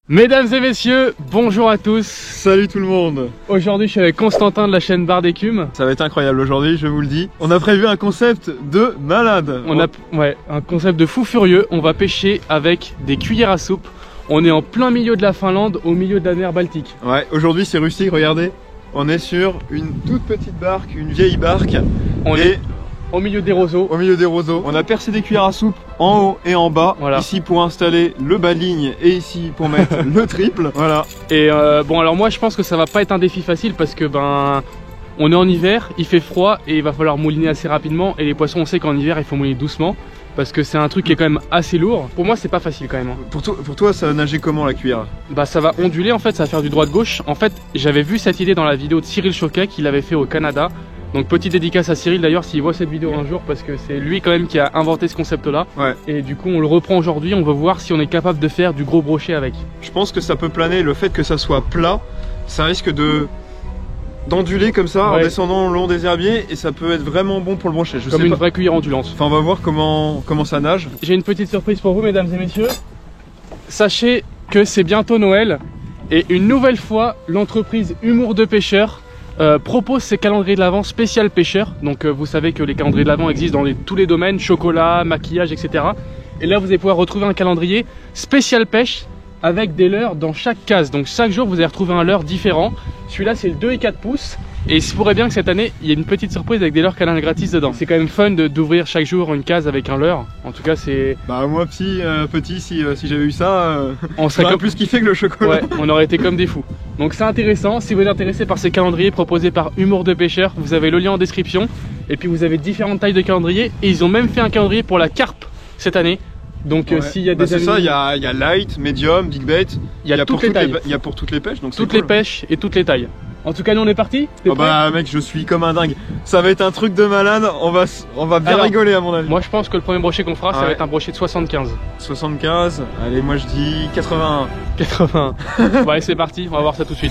Mesdames et messieurs, bonjour à tous. Salut tout le monde. Aujourd'hui je suis avec Constantin de la chaîne Barre d'écume. Ça va être incroyable aujourd'hui, je vous le dis. On a prévu un concept de malade. Ouais, un concept de fou furieux. On va pêcher avec des cuillères à soupe. On est en plein milieu de la Finlande, au milieu de la mer Baltique. Ouais, aujourd'hui c'est rustique, regardez. On est sur une toute petite barque, une vieille barque. On est au milieu des roseaux. Au milieu des roseaux. On a percé des cuillères à soupe en haut et en bas. Voilà. Ici pour installer le bas de ligne et ici pour mettre le triple. Voilà. Et bon alors moi je pense que ça va pas être un défi facile parce que on est en hiver, il fait froid et il va falloir mouliner assez rapidement. Et les poissons on sait qu'en hiver il faut mouliner doucement. Parce que c'est un truc qui est quand même assez lourd. Pour moi c'est pas facile quand même. Pour toi ça va nager comment la cuillère? Bah ça va onduler en fait, ça va faire du droite-gauche. En fait j'avais vu cette idée dans la vidéo de Cyril Choquet qu'il avait fait au Canada. Donc petite dédicace à Cyril d'ailleurs s'il voit cette vidéo un jour parce que c'est lui quand même qui a inventé ce concept là. Ouais. Et du coup on le reprend aujourd'hui, on va voir si on est capable de faire du gros brochet avec. Je pense que ça peut planer, le fait que ça soit plat, ça risque d'onduler comme ça en descendant le long des herbiers et ça peut être vraiment bon pour le brochet. Comme une vraie cuillère ondulante. Enfin on va voir comment ça nage. J'ai une petite surprise pour vous mesdames et messieurs. Sachez que c'est bientôt Noël et une nouvelle fois l'entreprise Humour de Pêcheur propose ses calendriers de l'Avent spécial pêcheur. Donc vous savez que les calendriers de l'Avent existent dans tous les domaines, chocolat, maquillage, etc. Et là vous allez pouvoir retrouver un calendrier spécial pêche avec des leurres dans chaque case. Donc chaque jour vous allez retrouver un leurre différent. Celui-là c'est le 2 et 4 pouces. Et il se pourrait bien que cette année il y ait une petite surprise avec des leurres canal gratis dedans. C'est quand même fun d'ouvrir chaque jour une case avec un leurre. En tout cas c'est... Bah moi petit si j'avais eu ça, on serait comme plus kiffé que le chocolat. Ouais, on aurait été comme des fous. Donc c'est intéressant, si vous êtes intéressé par ces calendriers proposés par Humour de Pêcheur, vous avez le lien en description. Et puis vous avez différentes tailles de calendriers. Et ils ont même fait un calendrier pour la carpe cette année. Donc s'il y a des c'est ça, il y a light, medium, big bait, il y a toutes les tailles. Il y a pour toutes les pêches, donc toutes les pêches et toutes les tailles. En tout cas nous on est parti. Oh bah mec je suis comme un dingue. Ça va être un truc de malade, on va bien rigoler à mon avis. Moi je pense que le premier brochet qu'on fera ça va être un brochet de 75. 75, allez moi je dis 81. 81. Bon allez c'est parti, on va voir ça tout de suite.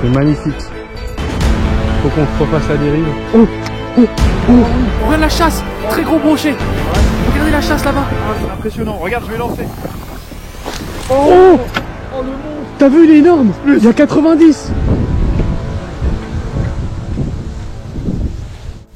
C'est magnifique. Faut qu'on refasse la dérive. Oh, oh, oh. Regarde la chasse, très gros brochet. Regardez la chasse là-bas. C'est impressionnant, regarde je vais lancer. Oh, oh le monstre. T'as vu il est énorme. Il y a 90.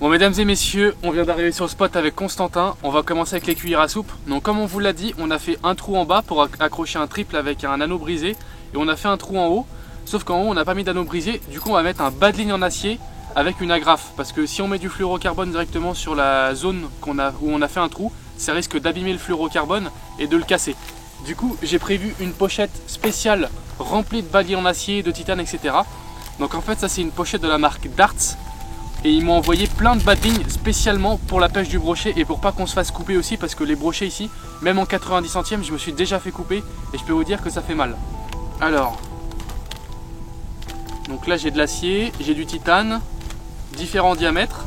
Bon mesdames et messieurs, on vient d'arriver sur le spot avec Constantin. On va commencer avec les cuillères à soupe. Donc comme on vous l'a dit, on a fait un trou en bas pour accrocher un triple avec un anneau brisé. Et on a fait un trou en haut. Sauf qu'en haut on n'a pas mis d'anneau brisé, du coup on va mettre un bas de ligne en acier avec une agrafe. Parce que si on met du fluorocarbone directement sur la zone où on a fait un trou, ça risque d'abîmer le fluorocarbone et de le casser. Du coup j'ai prévu une pochette spéciale remplie de bas de ligne en acier, de titane, etc. Donc en fait ça c'est une pochette de la marque Darts. Et ils m'ont envoyé plein de bas de ligne spécialement pour la pêche du brochet et pour pas qu'on se fasse couper aussi. Parce que les brochets ici, même en 90 centièmes, je me suis déjà fait couper et je peux vous dire que ça fait mal. Alors... donc là j'ai de l'acier, j'ai du titane, différents diamètres.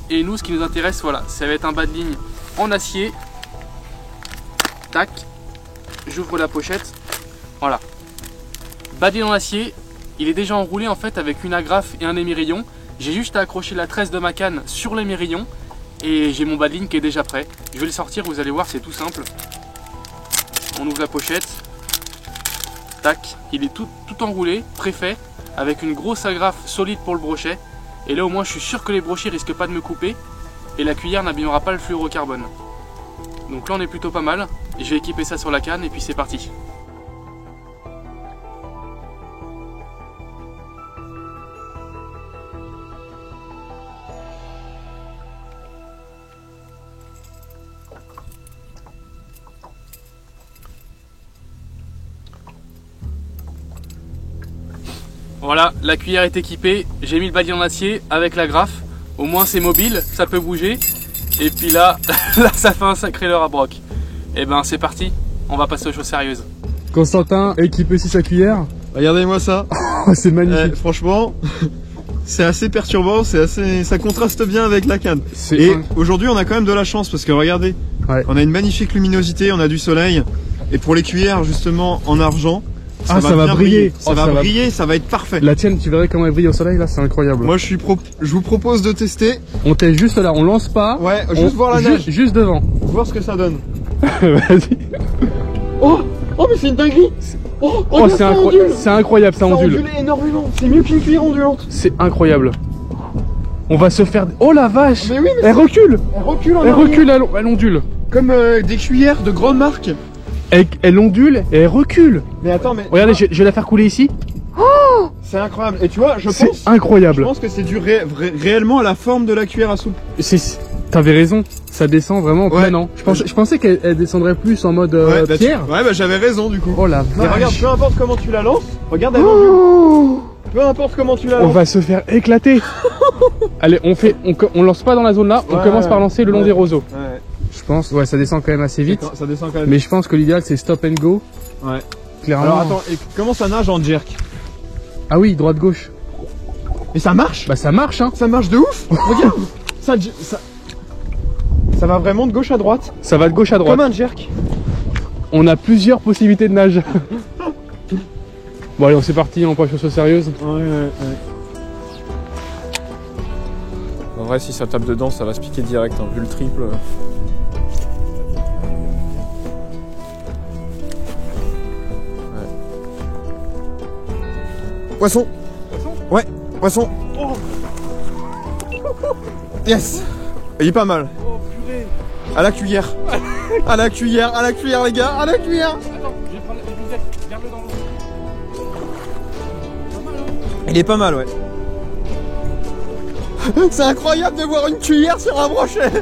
Et nous ce qui nous intéresse, voilà, ça va être un bas de ligne en acier. Tac, j'ouvre la pochette, voilà. Bas de ligne en acier, il est déjà enroulé en fait avec une agrafe et un émerillon. J'ai juste à accrocher la tresse de ma canne sur l'émerillon. Et j'ai mon bas de ligne qui est déjà prêt. Je vais le sortir, vous allez voir, c'est tout simple. On ouvre la pochette. Tac, il est tout enroulé, préfet, avec une grosse agrafe solide pour le brochet. Et là au moins je suis sûr que les brochets risquent pas de me couper. Et la cuillère n'abîmera pas le fluorocarbone. Donc là on est plutôt pas mal. Et je vais équiper ça sur la canne et puis c'est parti. Voilà, la cuillère est équipée, j'ai mis le bas de ligne en acier avec l'agrafe. Au moins c'est mobile, ça peut bouger. Et puis là, ça fait un sacré leurre à broc. Et ben c'est parti, on va passer aux choses sérieuses. Constantin équipe aussi sa cuillère. Regardez-moi ça. Oh, c'est magnifique. Franchement, c'est assez perturbant, ça contraste bien avec la canne. Et aujourd'hui on a quand même de la chance parce que regardez, on a une magnifique luminosité, on a du soleil. Et pour les cuillères justement en argent, ça va briller. Ça va briller, ça va être parfait. La tienne, tu verrais comment elle brille au soleil là, c'est incroyable. Moi je vous propose de tester. On teste juste là, on lance pas. Ouais, juste voir la neige. Juste devant. Voir ce que ça donne. Vas-y. Oh mais c'est une dinguerie. Oh c'est incroyable, ça ondule. Ça ondule énormément, c'est mieux qu'une cuillère ondulante. C'est incroyable. On va se faire... Oh la vache, mais oui, mais elle recule. Elle recule, elle ondule. Comme des cuillères de grande marque. Elle ondule et elle recule. Mais attends, mais... Regardez, je vais la faire couler ici. Oh, c'est incroyable. Et tu vois, c'est incroyable. Je pense que c'est dû réellement à la forme de la cuillère à soupe. T'avais raison, ça descend vraiment plein, non? Je pensais qu'elle descendrait plus en mode pierre. Ouais, bah j'avais raison du coup. Oh la vache. Mais regarde, peu importe comment tu la lances, regarde, elle ondule. Peu importe comment tu la lances. On va se faire éclater. Allez, on lance pas dans la zone là, on commence par lancer le long des roseaux. Ouais. Je pense, ouais, ça descend quand même assez vite. Ça descend quand même. Mais je pense que l'idéal c'est stop and go. Ouais. Clairement. Alors attends, et comment ça nage en jerk? Ah oui, droite-gauche. Et ça marche? Bah ça marche hein. Ça marche de ouf. Regarde, ça va vraiment de gauche à droite. Ça va de gauche à droite. Comme un jerk. On a plusieurs possibilités de nage. Bon allez, on c'est parti, on prend chose sérieuse. Ouais. En vrai, si ça tape dedans, ça va se piquer direct, hein, vu le triple. Ouais. Poisson. Ouais, poisson. Oh. Yes. Il est pas mal. Oh purée. À la cuillère. À la cuillère, les gars, à la cuillère. Attends, je vais prendre les lunettes, garde-le dans l'eau. Il est pas mal, ouais. C'est incroyable de voir une cuillère sur un brochet.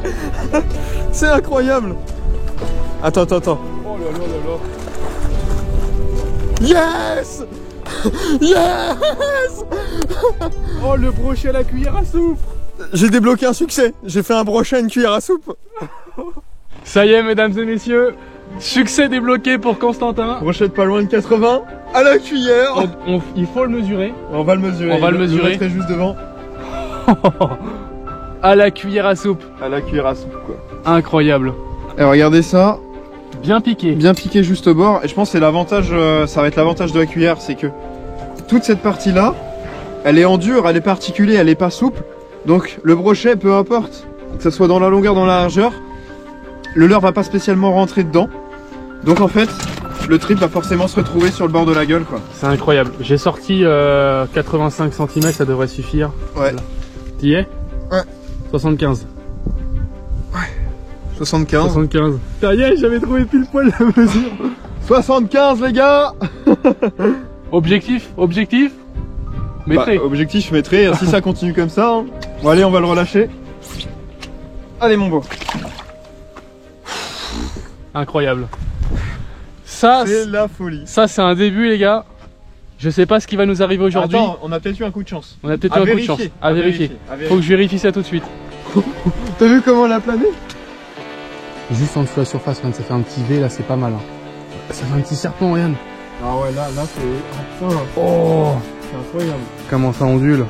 C'est incroyable. Attends. Oh là là. Yes. Yes. Oh le brochet à la cuillère à soupe. J'ai débloqué un succès. J'ai fait un brochet à une cuillère à soupe. Ça y est mesdames et messieurs, succès débloqué pour Constantin. Brochet de pas loin de 80 à la cuillère. Il faut le mesurer. On va le mesurer. Le mettrai juste devant. À la cuillère à soupe. À la cuillère à soupe quoi. Incroyable. Et regardez ça. Bien piqué. Bien piqué juste au bord. Et je pense que c'est l'avantage, ça va être l'avantage de la cuillère, c'est que toute cette partie là, elle est en dur, elle est particulée, elle est pas souple. Donc le brochet, peu importe, que ce soit dans la longueur, dans la largeur, le leurre va pas spécialement rentrer dedans. Donc en fait, le trip va forcément se retrouver sur le bord de la gueule quoi. C'est incroyable. J'ai sorti 85 cm, ça devrait suffire. Ouais. Voilà. T'y es? Ouais. 75. Ouais. 75. 75. Ça y est, j'avais trouvé pile poil la mesure. 75 les gars. Objectif. Maîtrise. Objectif maîtrise, si ça continue comme ça. Hein. Bon allez, on va le relâcher. Allez mon beau. Incroyable. Ça, c'est la folie. Ça, c'est un début, les gars. Je sais pas ce qui va nous arriver aujourd'hui. Attends, on a peut-être eu un coup de chance. On a peut-être eu un coup de chance. À vérifier. Faut que je vérifie ça tout de suite. T'as vu comment elle a plané? Juste en dessous de la surface, ça fait un petit V, là, c'est pas mal. Hein. Ça fait un petit serpent, regarde. Ah ouais, là, c'est... Enfin, oh, c'est incroyable. Comment ça ondule.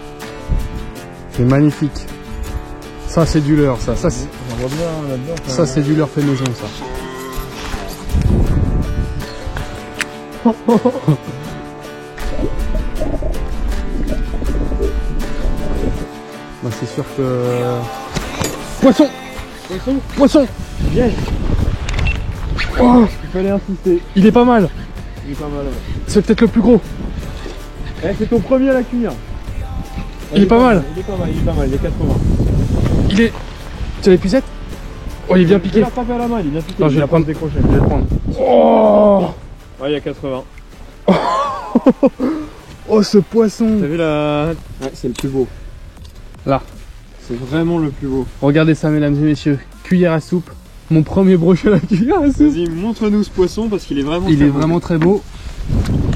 C'est magnifique. Ça, c'est du leurre, ça. On voit bien là-dedans. Ça, c'est du leurre fait maison, ça. Bah, c'est sûr que... Poisson. Bien. Oh, il fallait insister. Il est pas mal. Il est pas mal, ouais. C'est peut-être le plus gros. Eh, c'est ton premier à la cuillère. Il est pas mal. Il est pas mal, il est 80. Il est... Tu as l'épuisette? Oh, il est bien piqué. Je vais la taper à la main, il est bien piqué. Non, je vais le prendre. Décrocher. Je vais le prendre. Oh, ouais, il y a 80. oh, ce poisson. T'as vu la... Ouais, c'est le plus beau. Là. C'est vraiment le plus beau. Regardez ça, mesdames et messieurs. Cuillère à soupe. Mon premier brochet à la cuillère à soupe. Vas-y, montre-nous ce poisson parce qu'il est vraiment Il est vraiment très beau.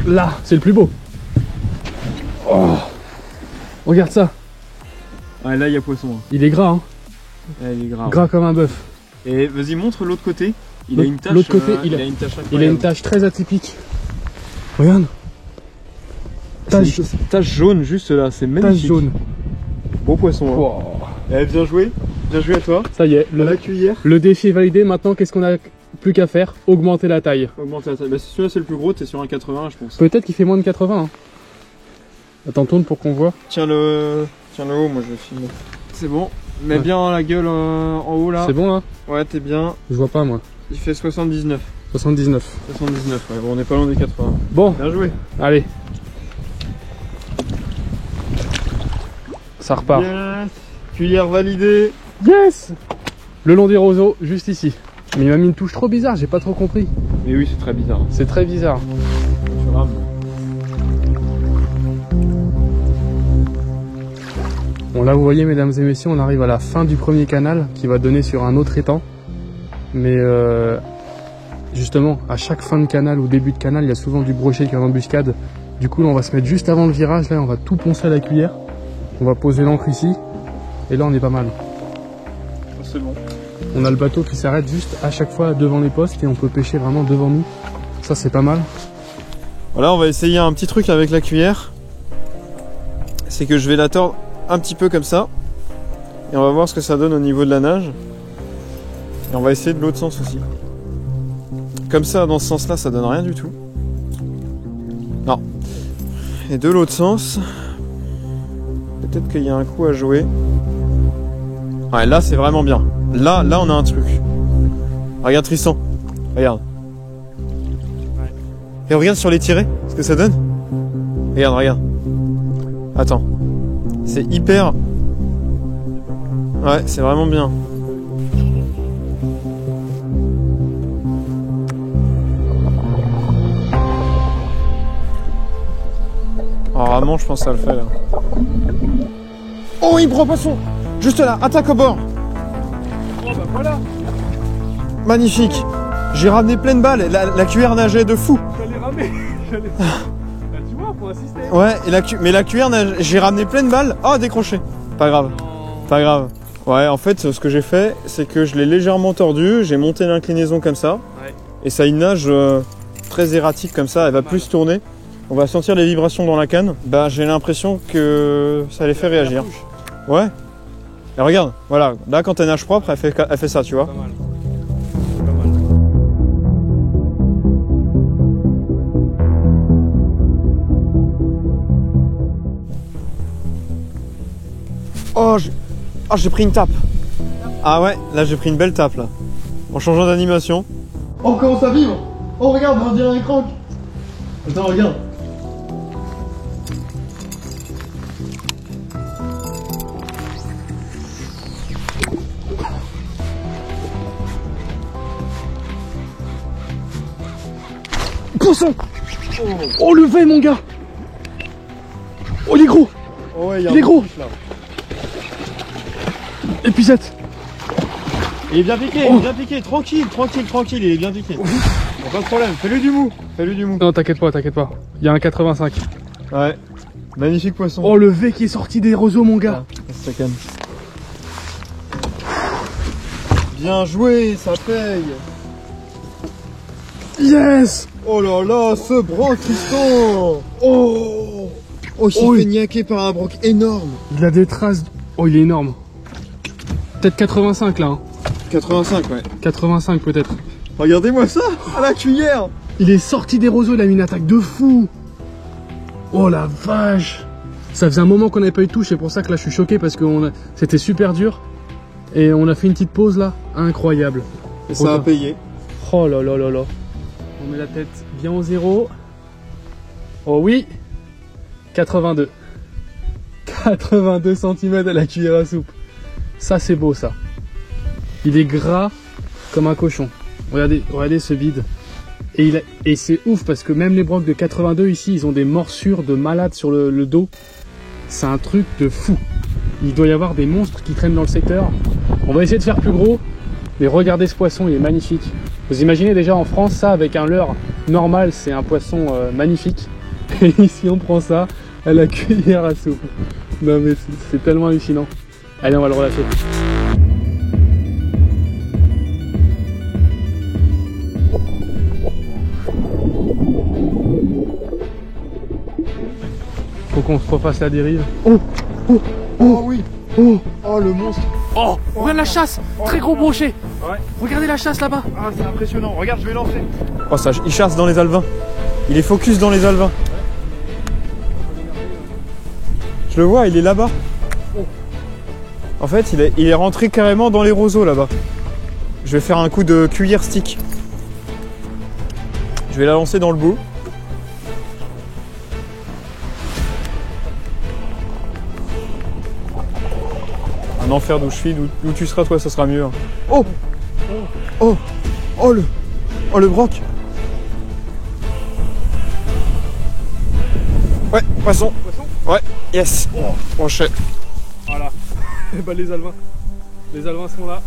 Là, c'est le plus beau. Oh, regarde ça. Ouais, là, il y a poisson. Hein. Il est gras, hein. Ouais, il est gras. Gras comme un bœuf. Et vas-y, montre l'autre côté. Il a une tache. L'autre côté, il a une tache. Il a une tache très atypique. Regarde. Tache jaune juste là, c'est magnifique. Tache jaune. Beau poisson. Hein. Wow. Eh, bien joué. Bien joué à toi. Ça y est, la cuillère. Le défi est validé. Maintenant, qu'est-ce qu'on a plus qu'à faire, augmenter la taille. Augmenter la taille. Bah, celui-là c'est le plus gros, t'es sur un 80 je pense. Peut-être qu'il fait moins de 80. Hein. Attends, tourne pour qu'on voit. Tiens le haut, moi je vais filmer. C'est bon. Mets ouais. bien la gueule en haut là. C'est bon là? Ouais, t'es bien. Je vois pas moi. Il fait 79. 79. 79, ouais, bon, on est pas loin des 80. Bon, bien joué. Allez. Ça repart. Yes. Cuillère validée. Yes. Le long des roseaux, juste ici. Mais il m'a mis une touche trop bizarre, j'ai pas trop compris. Mais oui, c'est très bizarre. C'est très bizarre. Bon là vous voyez mesdames et messieurs, on arrive à la fin du premier canal qui va donner sur un autre étang. Mais justement, à chaque fin de canal ou début de canal, il y a souvent du brochet qui est en embuscade. Du coup là on va se mettre juste avant le virage, là on va tout poncer à la cuillère. On va poser l'ancre ici. Et là on est pas mal. C'est bon. On a le bateau qui s'arrête juste à chaque fois devant les postes et on peut pêcher vraiment devant nous. Ça c'est pas mal. Voilà, on va essayer un petit truc avec la cuillère. C'est que je vais la tordre un petit peu comme ça. Et on va voir ce que ça donne au niveau de la nage. Et on va essayer de l'autre sens aussi. Comme ça, dans ce sens-là, ça donne rien du tout. Non. Et de l'autre sens, peut-être qu'il y a un coup à jouer. Ouais, là c'est vraiment bien. Là on a un truc. Regarde Tristan. Regarde. Et regarde sur les tirets, ce que ça donne. Regarde. Attends. C'est hyper... Ouais, c'est vraiment bien. Oh, vraiment, je pense que ça le fait là. Oh, il prend poisson. Juste là, attaque au bord. Oh bah voilà. Magnifique. J'ai ramené plein de balles. La cuillère nageait de fou. J'allais ramer. Bah, tu vois, pour assister. Ouais, mais la cuillère nageait. J'ai ramené plein de balles. Oh, décroché. Pas grave. Pas grave. Ouais, en fait, ce que j'ai fait, c'est que je l'ai légèrement tordu. J'ai monté l'inclinaison comme ça. Ouais. Et ça, une nage très erratique comme ça. Elle va plus tourner. On va sentir les vibrations dans la canne. Bah, j'ai l'impression que ça les fait réagir. Ouais. Et regarde, voilà, là quand elle nage propre, elle fait ça, tu vois. Pas mal. Oh, j'ai pris une tape. Ah ouais, là j'ai pris une belle tape là. En changeant d'animation. Oh, on commence à vivre. Oh, regarde, on dirait un croc. Attends, regarde. Poisson. Oh le V mon gars. Oh il est gros. Oh, ouais, il est gros. Là. Épuisette. Il est bien piqué, il est bien piqué. Tranquille, il est bien piqué. Pas de problème, fais-lui du mou. Non t'inquiète pas. Il y a un 85. Ouais. Magnifique poisson. Oh le V qui est sorti des roseaux mon gars. Ça canne. Bien joué, ça paye. Yes. Oh là là, ce broc Tristan. Oh, il s'est fait niaquer par un broc énorme. Il a des traces. Oh il est énorme. Peut-être 85 là. Hein. 85 ouais. 85 peut-être. Regardez-moi ça, à la cuillère. Il est sorti des roseaux, il a mis une attaque de fou. Oh la vache. Ça faisait un moment qu'on n'avait pas eu de touche, c'est pour ça que là je suis choqué parce que c'était super dur. Et on a fait une petite pause là, incroyable. Et ça a payé. Oh là là là là. On met la tête bien au zéro. Oh oui. 82. 82 cm à la cuillère à soupe. Ça c'est beau ça. Il est gras comme un cochon. Regardez ce vide. Et c'est ouf parce que même les brocs de 82 ici, ils ont des morsures de malades sur le dos. C'est un truc de fou. Il doit y avoir des monstres qui traînent dans le secteur. On va essayer de faire plus gros. Mais regardez ce poisson, il est magnifique. Vous imaginez déjà en France ça avec un leurre normal, c'est un poisson magnifique. Et ici on prend ça à la cuillère à soupe. Non mais c'est tellement hallucinant. Allez on va le relâcher. Faut qu'on se refasse la dérive. Oh oui. Oh le monstre. Oh, regarde la chasse. Très gros brochet. Ouais. Regardez la chasse là-bas. Ah, c'est impressionnant. Regarde, je vais lancer. Oh, ça, il chasse dans les alevins. Il est focus dans les alevins. Je le vois, il est là-bas. En fait, il est rentré carrément dans les roseaux là-bas. Je vais faire un coup de cuillère stick. Je vais la lancer dans le bout. Un enfer d'où je suis, d'où tu seras toi, ça sera mieux. Oh, oh, oh le broc. Ouais, poisson. Ouais, yes. Brochet. Voilà. Et bah les alevins. Les alevins sont là.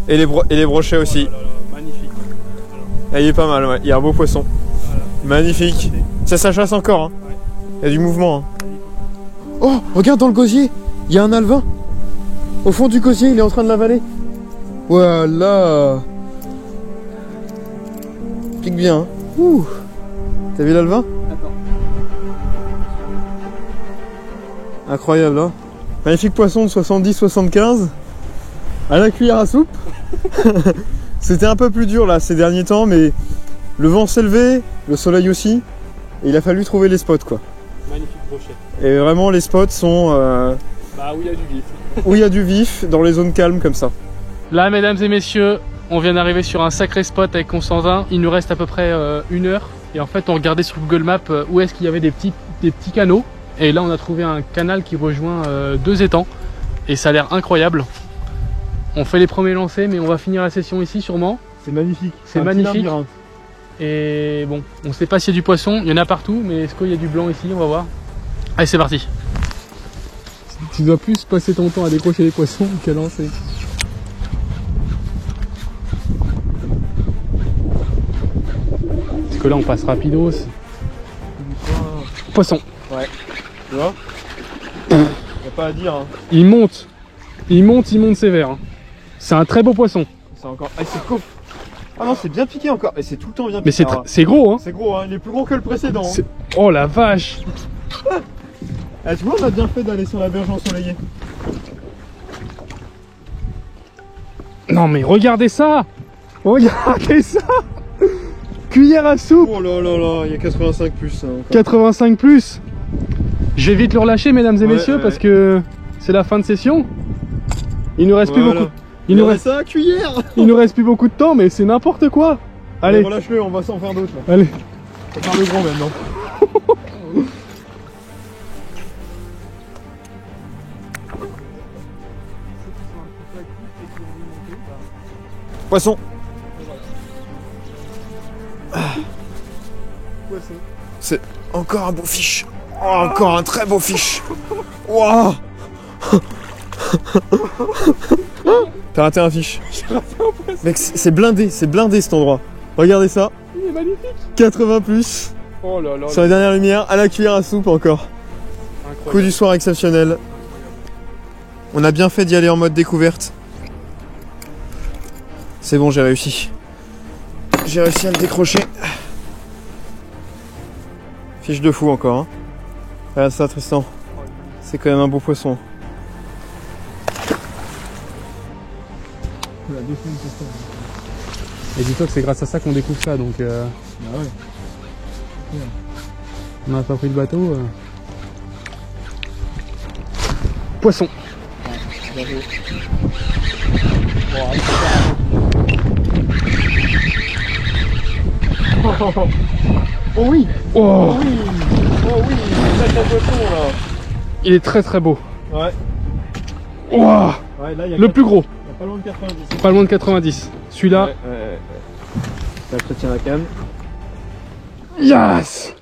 Et les brochets aussi. Oh là là, magnifique. Ah, il est pas mal, ouais. Il y a un beau poisson. Voilà. Magnifique. Ça chasse encore. Hein. Ouais. Il y a du mouvement. Hein. Oh, regarde dans le gosier. Il y a un alevin. Au fond du gosier, il est en train de l'avaler. Voilà. Pique bien. Hein. Ouh. T'as vu l'alevin? Attends. Incroyable, hein. Magnifique poisson de 70-75. À la cuillère à soupe. C'était un peu plus dur là ces derniers temps, mais le vent s'est levé, le soleil aussi, et il a fallu trouver les spots quoi. Magnifique brochet. Et vraiment les spots sont Bah où il y a du vif. où il y a du vif, dans les zones calmes comme ça. Là mesdames et messieurs, on vient d'arriver sur un sacré spot avec Constantin. Il nous reste à peu près 1 heure. Et en fait on regardait sur Google Maps où est-ce qu'il y avait des petits canaux. Et là on a trouvé un canal qui rejoint 2 étangs. Et ça a l'air incroyable. On fait les premiers lancers, mais on va finir la session ici sûrement. C'est magnifique. C'est magnifique. Et bon, on sait pas s'il y a du poisson, il y en a partout, mais est-ce qu'il y a du blanc ici? On va voir. Allez, c'est parti. Tu dois plus passer ton temps à décrocher les poissons qu'à lancer. Parce que là, on passe rapidos. Poisson. Ouais. Tu vois? Y'a pas à dire. Hein. Il monte sévère. Hein. C'est un très beau poisson. C'est encore. Ah, c'est cool. Ah non, c'est bien piqué encore. Et c'est tout le temps bien Mais piqué. c'est gros, hein. C'est gros, hein. Il est plus gros que le précédent. Hein. Oh la vache. Ah, tu vois, on a bien fait d'aller sur la berge ensoleillée. Non mais regardez ça. Regardez ça. Cuillère à soupe. Oh là là là, il y a 85 plus. Hein, 85 plus. Je vais vite le relâcher mesdames et messieurs ouais. parce que c'est la fin de session. Il nous reste plus beaucoup. Il nous reste ça, cuillère. Il nous reste plus beaucoup de temps, mais c'est n'importe quoi. Allez, relâche-le, on va s'en faire d'autres. Allez. On va faire le grand maintenant. Poisson. C'est encore un beau fiche. Oh, encore un très beau fiche. Wow. T'as raté un fiche. Mec, c'est blindé cet endroit. Regardez ça. Il est magnifique. 80 plus. Oh là là. Sur les dernières lumières, à la cuillère à soupe encore. Incroyable. Coup du soir exceptionnel. On a bien fait d'y aller en mode découverte. C'est bon, j'ai réussi. J'ai réussi à le décrocher. Fiche de fou encore. Hein. Regarde ça, Tristan. C'est quand même un beau poisson. Et dis-toi que c'est grâce à ça qu'on découvre ça, donc Ah ouais. on n'a pas pris le bateau. Poisson. Oh oui. Oh, Oh oui. Oh oui. C'est un poisson là. il est très très beau. Ouais. Oh, Ouais, là, il y a le plus gros. Il y a pas loin de 90. Pas loin de 90. Celui-là. Ouais. Là, je te tiens la canne. Yes.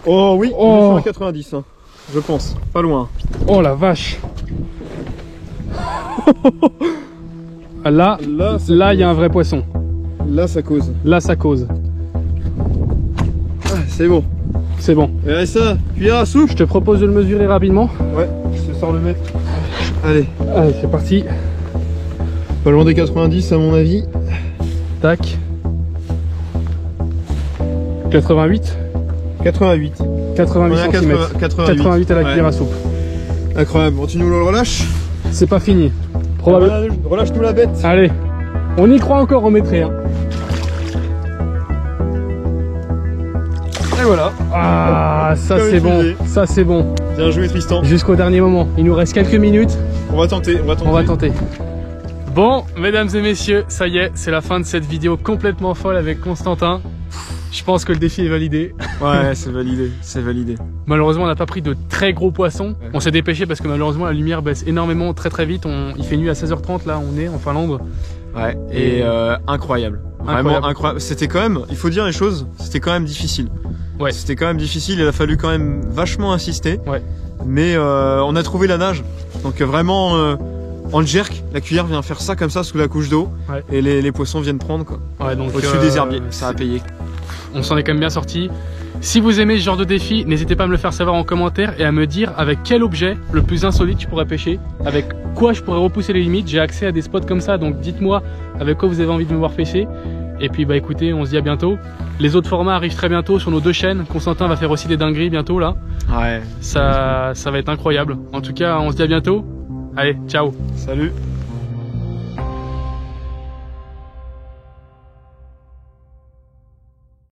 Oh oui, Oh. 90, hein. Je pense. Pas loin. Oh la vache. Là, il y a un vrai poisson. Là, ça cause. Là, ça cause. Ah, c'est bon. C'est bon. Et ça, cuillère à soupe. Je te propose de le mesurer rapidement. Ouais, je te sors le mètre. Allez. Allez, c'est parti. Pas loin des 90 à mon avis. Tac. 88. 88. 88 On est à cm. 88. 88 à la cuillère à soupe. Incroyable. Bon, tu nous le relâches? C'est pas fini. Probablement. Relâche-nous la bête. Allez, on y croit encore au métré. Hein. Et voilà. Ah, ça c'est bon. Ça c'est bon. Bien joué Tristan. Jusqu'au dernier moment. Il nous reste quelques minutes. On va tenter. On va tenter. Bon, mesdames et messieurs, ça y est, c'est la fin de cette vidéo complètement folle avec Constantin. Je pense que le défi est validé. Ouais, c'est validé, c'est validé. Malheureusement, on n'a pas pris de très gros poissons. Ouais. On s'est dépêché parce que malheureusement, la lumière baisse énormément très vite. Il fait nuit à 16h30, là, on est en Finlande. Ouais, et incroyable. Vraiment incroyable. C'était quand même, il faut dire les choses, c'était quand même difficile. Ouais. C'était quand même difficile, il a fallu quand même vachement insister. Ouais. Mais on a trouvé la nage. Donc vraiment, en jerk, la cuillère vient faire ça comme ça sous la couche d'eau. Ouais. Et les poissons viennent prendre quoi. Ouais, donc au-dessus des herbiers, ça a payé. On s'en est quand même bien sorti. Si vous aimez ce genre de défi, n'hésitez pas à me le faire savoir en commentaire et à me dire avec quel objet le plus insolite tu pourrais pêcher, avec quoi je pourrais repousser les limites. J'ai accès à des spots comme ça, donc dites-moi avec quoi vous avez envie de me voir pêcher. Et puis bah écoutez, on se dit à bientôt. Les autres formats arrivent très bientôt sur nos deux chaînes. Constantin va faire aussi des dingueries bientôt là. Ouais. Ça va être incroyable. En tout cas, on se dit à bientôt. Allez, ciao. Salut.